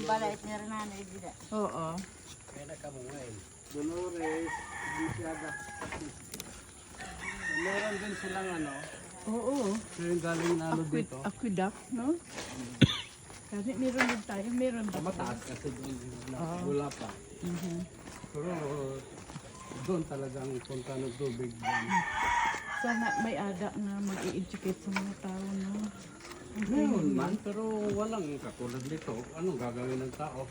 balay niya rin nanay dila. Oo. Kaya na ka mo ngayon. Dolores, Bisiada. Meron din silang ano. Oo. Yung galing na ano dito. Aqueduct, no? Kasi meron din tayo, meron ba? Mataas kasi doon. Wala pa. Pero doon talagang punta ng tubig doon. Sana may ada na mag-i-educate sa mga tao, no? Meron man, pero walang katulad dito. Anong gagawin ng tao?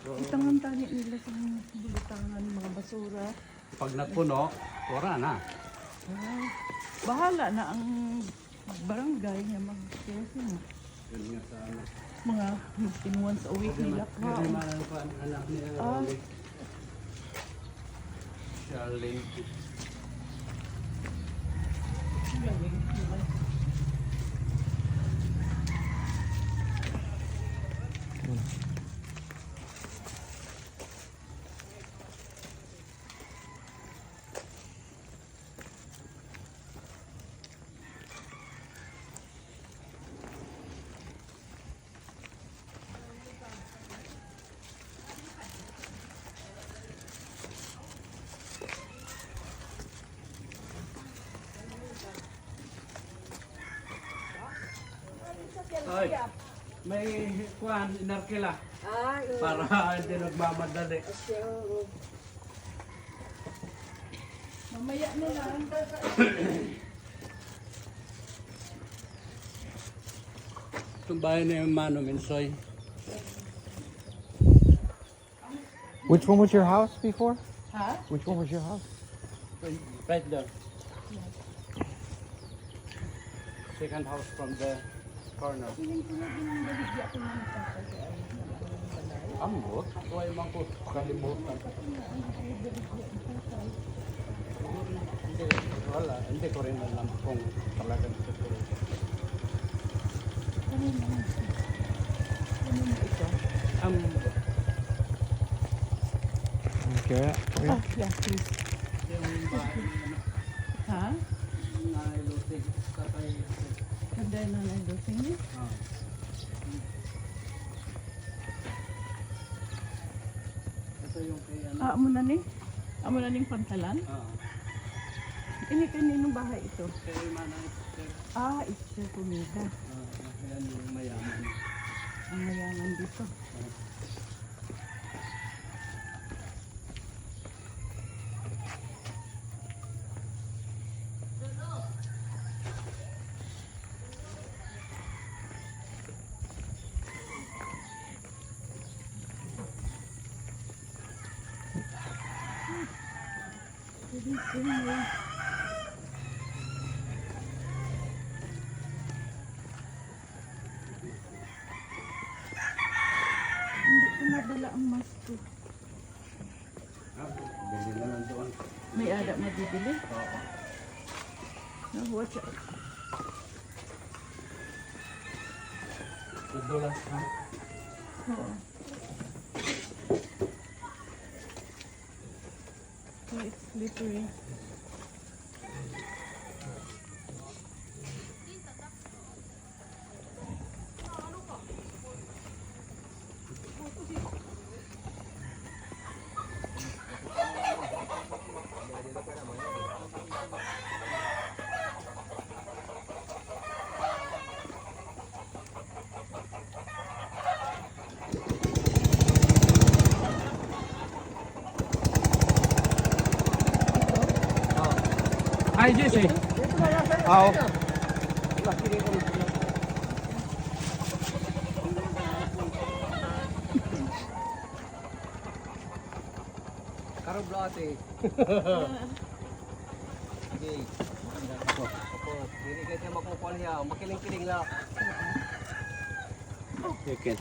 Itangan tani nila sa mga bulutangan, mga basura. Pag napuno, wala na. Ah, bahala na ang barangay na mag-care na. Yun nga sa ano. Mga tinuan sa uwi nila. Hindi man ang anak niya. Charlie. Ay, may kuhan, inarkila. Para hindi nagmamadali. Mamaya na lang. Itong bahay na yung Mano Mensoy. Which one was your house before? Ha? Which one was your house? Right there. Second house from the corner. Ambot? Huwag man ko kalimutan. Hindi, wala. Hindi ko rin alam kung talagang totoo. Okay. Ah, yeah, please. Yung bahay na Ha? nailutin. Tatay. Ganda na nag-dosing niya. Ito yung kay ano. Amo na ni? Amo na ning pantalan? Ini kaninong bahay ito? Kay Manang Esther. Ito kumida. Yan yung mayaman. Ang mayaman dito. Hindi ko nadala ang mask ko. Bili na lang doon. May ada na bibili? Oo. No, watch out. $2 ha? Oo. So it's slippery. Hi, Jesse. Oh. Karo blote. Okay. Opo, dili kay makukuha niya, makiling-kiling lang. Okay.